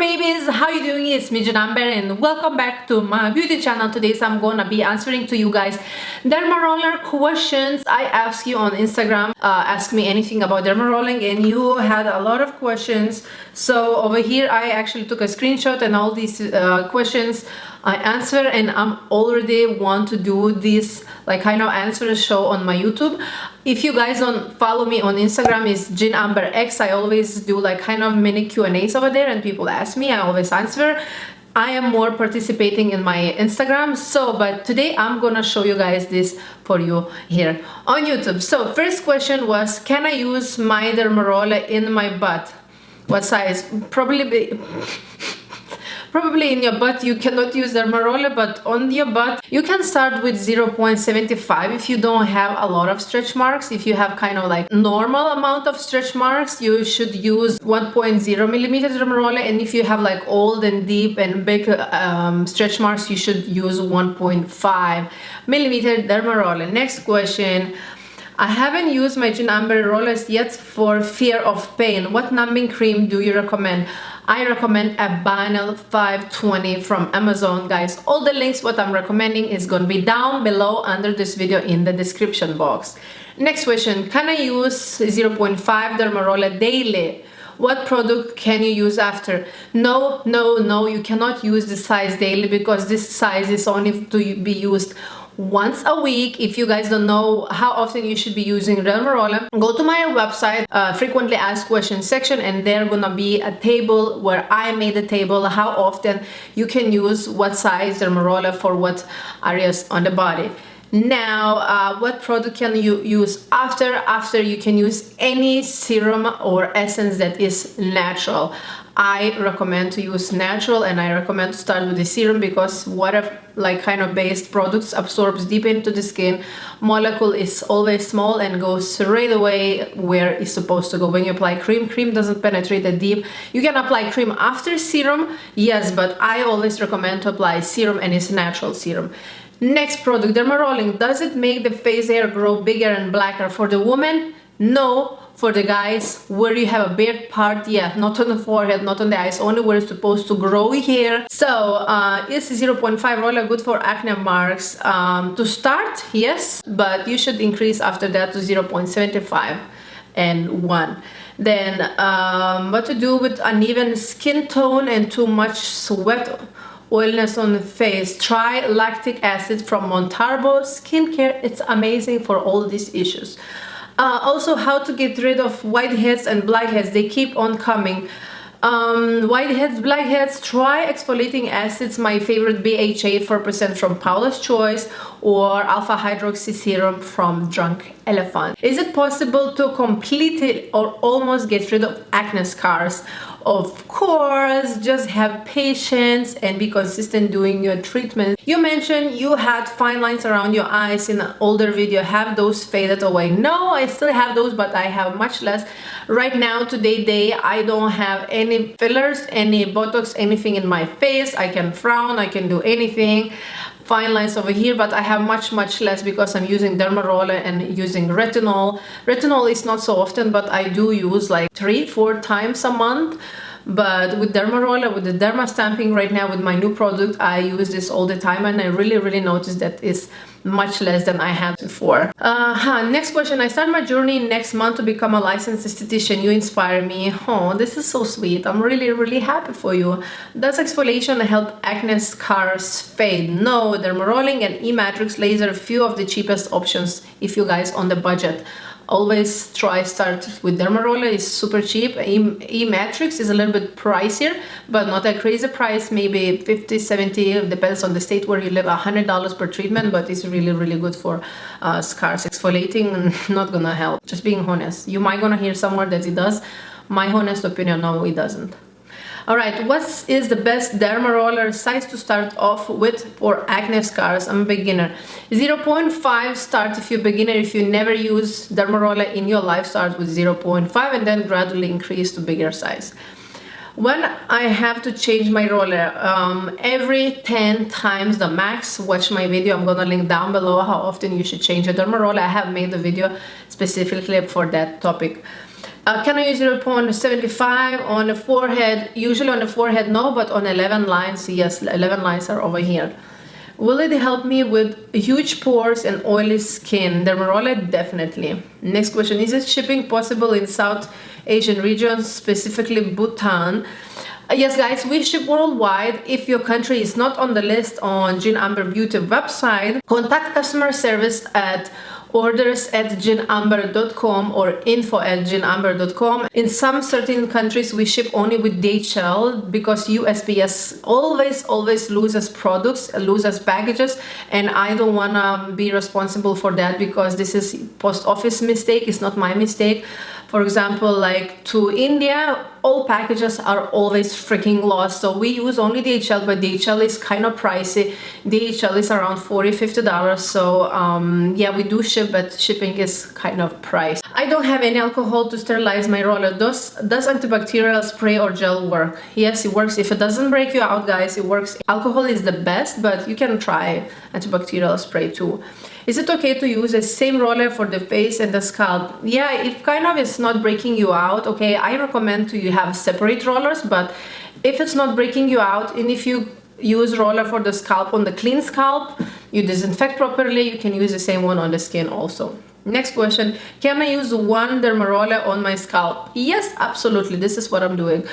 babies, how you doing? It's me Janamber and welcome back to my beauty channel. Today I'm gonna be answering to you guys Dermaroller questions. I asked you on Instagram, ask me anything about dermarolling, and you had a lot of questions. So over here I actually took a screenshot and all these questions I answer, and I'm already want to do this like kind of answer show on my YouTube. If you guys don't follow me on Instagram, it's JinAmberX. I always do like kind of mini Q&As over there and people ask me, I always answer. I am more participating in my Instagram, but today I'm gonna show you guys this for you here on YouTube. So first question was, can I use my Dermaroller in my butt? What size? Probably in your butt you cannot use Dermaroller, but on your butt you can start with 0.75 if you don't have a lot of stretch marks. If you have kind of like normal amount of stretch marks, you should use 1.0 millimeters Dermaroller, and if you have like old and deep and big stretch marks, you should use 1.5 millimeter Dermaroller. Next question. I haven't used my JinAmber rollers yet for fear of pain. What numbing cream do you recommend? I recommend a Vinyl 520 from Amazon, guys. All the links what I'm recommending is gonna be down below under this video in the description box. Next question, can I use 0.5 Dermaroller daily? What product can you use after? No, you cannot use this size daily because this size is only to be used once a week. If you guys don't know how often you should be using Dermaroller, go to my website, frequently asked questions section, and there gonna be a table where I made a table how often you can use what size Dermaroller for what areas on the body. Now, what product can you use after? After you can use any serum or essence that is natural. I recommend to use natural, and I recommend to start with the serum because water like kind of based products absorbs deep into the skin. Molecule is always small and goes straight away where it's supposed to go. When you apply cream, cream doesn't penetrate that deep. You can apply cream after serum, yes, but I always recommend to apply serum, and it's natural serum. Next product, Dermarolling. Does it make the face hair grow bigger and blacker? For the woman, no. For the guys, where you have a beard part, yeah, not on the forehead, not on the eyes, only where it's supposed to grow here. So is 0.5 roller good for acne marks? To start, yes, but you should increase after that to 0.75 and 1. Then what to do with uneven skin tone and too much sweat, oiliness on the face? Try lactic acid from Montarbo Skincare. It's amazing for all these issues. Also, how to get rid of whiteheads and blackheads. They keep on coming. Whiteheads, blackheads, try exfoliating acids. My favorite, BHA 4% from Paula's Choice, or alpha hydroxy serum from Drunk Elephant. Is it possible to completely or almost get rid of acne scars? Of course, just have patience and be consistent doing your treatment. You mentioned you had fine lines around your eyes in an older video. Have those faded away? No, I still have those, but I have much less. Right now, today, I don't have any fillers, any Botox, anything in my face. I can frown, I can do anything. Fine lines over here, but I have much less because I'm using Dermaroller and using retinol. Retinol is not so often, but I do use like 3-4 times a month. But with Dermaroller, with the derma stamping right now, with my new product, I use this all the time, and I really noticed that it's much less than I had before. Next question. I start my journey next month to become a licensed esthetician. You inspire me. Oh, this is so sweet. I'm really happy for you. Does exfoliation help acne scars fade? No. Dermarolling and eMatrix laser, few of the cheapest options if you guys on the budget. Always start with Dermaroller. It's super cheap. eMatrix is a little bit pricier, but not a crazy price, maybe 50, 70, depends on the state where you live, $100 per treatment, but it's really good for scars. Exfoliating, not gonna help, just being honest. You might gonna hear somewhere that it does. My honest opinion, no, it doesn't. Alright, what is the best Dermaroller size to start off with for acne scars? I'm a beginner. 0.5 start if you're a beginner. If you never use Dermaroller in your life, start with 0.5 and then gradually increase to bigger size. When I have to change my roller, every 10 times the max. Watch my video, I'm gonna link down below how often you should change a Dermaroller. I have made a video specifically for that topic. Can I use 0.75 on the forehead? Usually on the forehead, no, but on 11 lines, yes, 11 lines are over here. Will it help me with huge pores and oily skin? Dermaroller, definitely. Next question, is it shipping possible in South Asian regions, specifically Bhutan? Yes, guys, we ship worldwide. If your country is not on the list on Jean Amber Beauty website, contact customer service at orders@jeanamber.com or info@jeanamber.com. In some certain countries, we ship only with DHL because USPS always loses products, loses packages, and I don't want to be responsible for that because this is post office mistake. It's not my mistake. For example, like to India, all packages are always freaking lost. So we use only DHL, but DHL is kind of pricey. DHL is around $40–50. So yeah, we do ship, but shipping is kind of pricey. I don't have any alcohol to sterilize my roller. Does antibacterial spray or gel work? Yes, it works. If it doesn't break you out, guys, it works. Alcohol is the best, but you can try antibacterial spray too. Is it okay to use the same roller for the face and the scalp? Yeah, it kind of is not breaking you out. Okay, I recommend to you have separate rollers, but if it's not breaking you out, and if you use roller for the scalp on the clean scalp, you disinfect properly, you can use the same one on the skin also. Next question, can I use one Dermaroller on my scalp? Yes, absolutely. This is what I'm doing.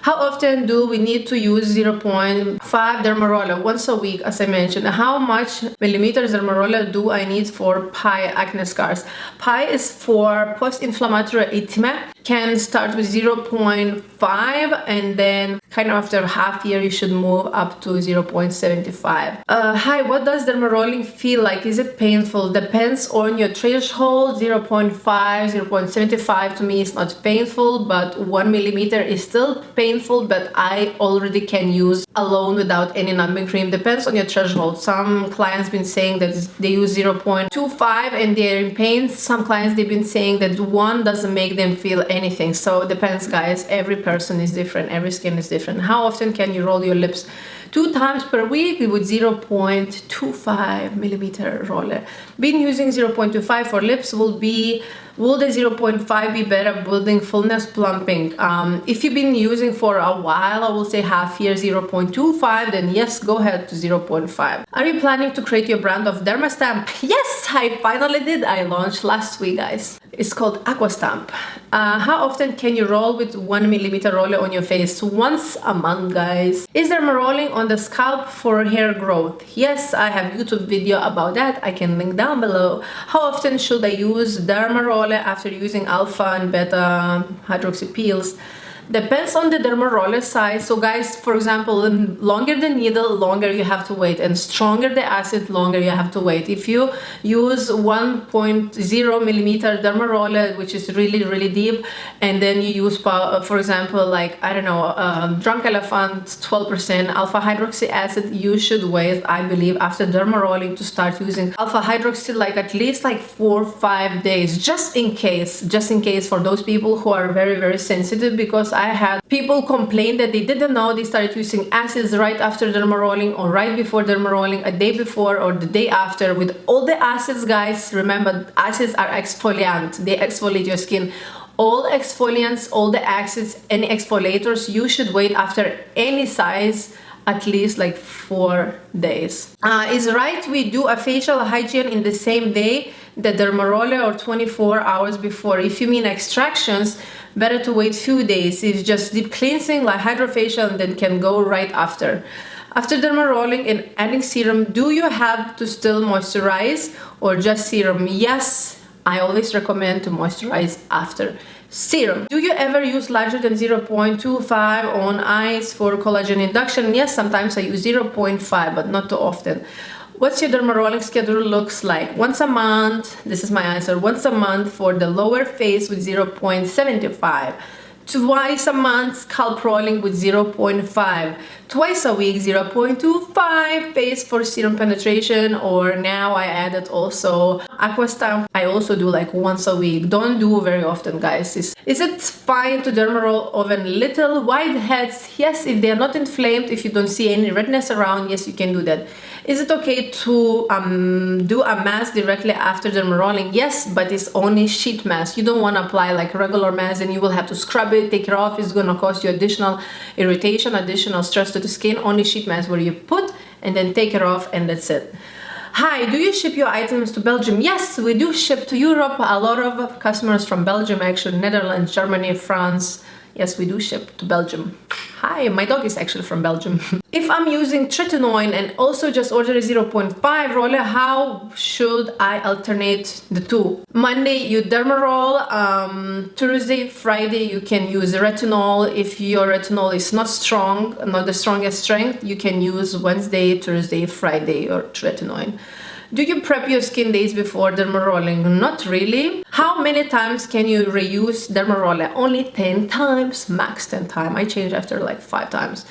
How often do we need to use 0.5 Dermaroller? Once a week, as I mentioned. How much millimeters Dermaroller do I need for PI acne scars? PI is for post-inflammatory edema. Can start with 0.5 and then kind of after half year you should move up to 0.75. Hi, what does dermarolling feel like? Is it painful? Depends on your threshold. 0.5, 0.75 to me is not painful, but 1 millimeter is still painful, but I already can use alone without any numbing cream. Depends on your threshold. Some clients been saying that they use 0.25 and they're in pain. Some clients they've been saying that 1 doesn't make them feel anything. So it depends, guys. Every person is different, every skin is different. How often can you roll your lips? 2 times per week with 0.25 millimeter roller. Been using 0.25 for lips. Will the 0.5 be better building fullness plumping? If you've been using for a while, I will say half year 0.25, then yes, go ahead to 0.5. Are you planning to create your brand of Dermastamp? Yes, I finally did. I launched last week, guys. It's called Aquastamp. How often can you roll with 1 millimeter roller on your face? Once a month, guys. Is Dermarolling on the scalp for hair growth? Yes, I have YouTube video about that. I can link down below. How often should I use Dermaroller after using alpha and beta hydroxy peels? Depends on the Dermaroller size. So guys, for example, longer the needle, longer you have to wait, and stronger the acid, longer you have to wait. If you use 1.0 millimeter Dermaroller, which is really deep, and then you use, for example, like, I don't know, Drunk Elephant 12% alpha hydroxy acid, you should wait, I believe, after Dermarolling to start using alpha hydroxy, like at least like 4 or 5 days, just in case for those people who are very sensitive, because I had people complain that they didn't know they started using acids right after Dermarolling or right before Dermarolling, a day before or the day after. With all the acids, guys, remember, acids are exfoliant. They exfoliate your skin. All exfoliants, all the acids, any exfoliators, you should wait after any size at least like 4 days. Is right we do a facial hygiene in the same day, the Dermaroller, or 24 hours before? If you mean extractions, better to wait few days. If just deep cleansing like hydrofacial, then can go right after. After Dermarolling and adding serum, do you have to still moisturize or just serum? Yes, I always recommend to moisturize after serum. Do you ever use larger than 0.25 on eyes for collagen induction? Yes, sometimes I use 0.5, but not too often. What's your Dermarolling schedule looks like? Once a month, this is my answer, once a month for the lower face with 0.75. Twice a month, scalp rolling with 0.5. Twice a week, 0.25 face for serum penetration, or now I added also Aquastamp. I also do like once a week. Don't do very often, guys. Is it fine to dermaroll even little white heads? Yes, if they are not inflamed, if you don't see any redness around, yes, you can do that. Is it okay to do a mask directly after dermarolling? Yes, but it's only sheet mask. You don't want to apply like regular mask and you will have to scrub it, take it off. It's going to cause you additional irritation, additional stress to the skin. Only sheet mask where you put and then take it off, and that's it. Hi, do you ship your items to Belgium? Yes, we do ship to Europe. A lot of customers from Belgium, actually, Netherlands, Germany, France. Yes, we do ship to Belgium. Hi, my dog is actually from Belgium. If I'm using tretinoin and also just order a 0.5 roller, how should I alternate the two? Monday you Dermaroll, Thursday, Friday you can use retinol. If your retinol is not strong, not the strongest strength, you can use Wednesday, Thursday, Friday or tretinoin. Do you prep your skin days before dermarolling? Not really. How many times can you reuse Dermaroller? Only 10 times, max 10 times. I change after like 5 times.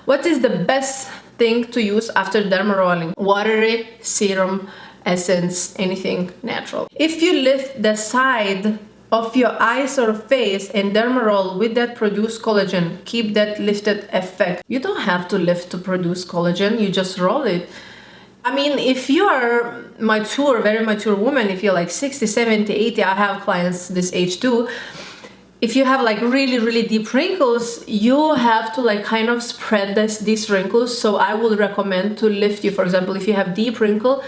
What is the best thing to use after dermarolling? Watery, serum, essence, anything natural. If you lift the side of your eyes or face and dermaroll with that produce collagen, keep that lifted effect. You don't have to lift to produce collagen, you just roll it. I mean, if you are mature, very mature woman, if you're like 60, 70, 80, I have clients this age too. If you have like really deep wrinkles, you have to like kind of spread these wrinkles. So I would recommend to lift you. For example, if you have deep wrinkle,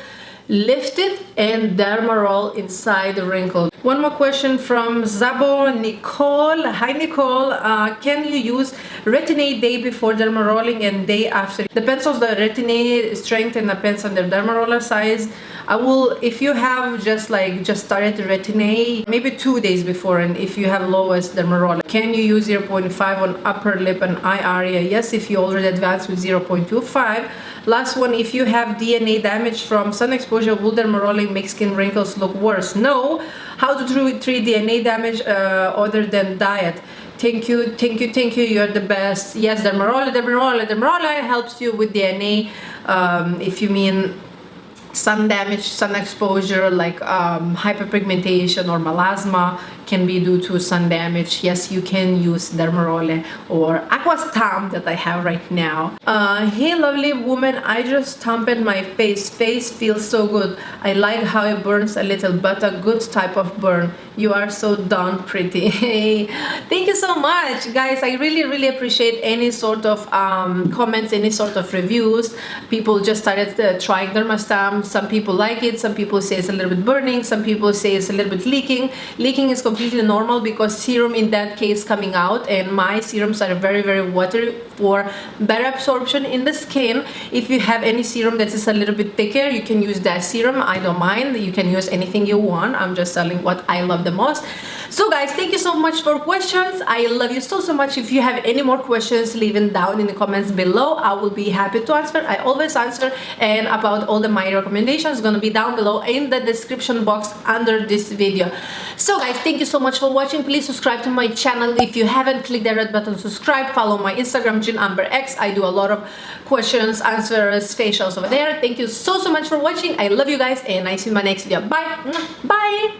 lift it and dermaroll inside the wrinkle. One more question from Zabo Nicole. Hi Nicole, can you use retin-A day before dermarolling and day after? Depends on the retin-A strength and depends on the dermaroller size. I will, if you have just started retin-A, maybe 2 days before, and if you have lowest dermaroller. Can you use 0.5 on upper lip and eye area? Yes, if you already advanced with 0.25. Last one, if you have DNA damage from sun exposure, will dermarolling make skin wrinkles look worse? No. How to treat DNA damage other than diet? Thank you, you're the best. Yes, Dermaroller helps you with DNA. If you mean sun damage, sun exposure, like hyperpigmentation or melasma can be due to sun damage. Yes, you can use Dermaroller or Aquastamp that I have right now. Hey lovely woman, I just stamped my face feels so good. I like how it burns a little, but a good type of burn. You are so darn pretty. Hey, thank you so much guys. I really appreciate any sort of comments, any sort of reviews. People just started trying Dermastamp. Some people like it, some people say it's a little bit burning, some people say it's a little bit leaking. Leaking is completely normal because serum in that case coming out, and my serums are very watery for better absorption in the skin. If you have any serum that is a little bit thicker, you can use that serum. I don't mind. You can use anything you want. I'm just telling what I love the most. So guys, thank you so much for questions. I love you so much. If you have any more questions, leave them down in the comments below. I will be happy to answer. I always answer, and about all the my recommendations gonna be down below in the description box under this video. So guys, thank you so much for watching. Please subscribe to my channel if you haven't. Click the red button, subscribe. Follow my Instagram, JinAmberX. I do a lot of questions, answers, facials over there. Thank you so much for watching. I love you guys, and I see you in my next video. Bye.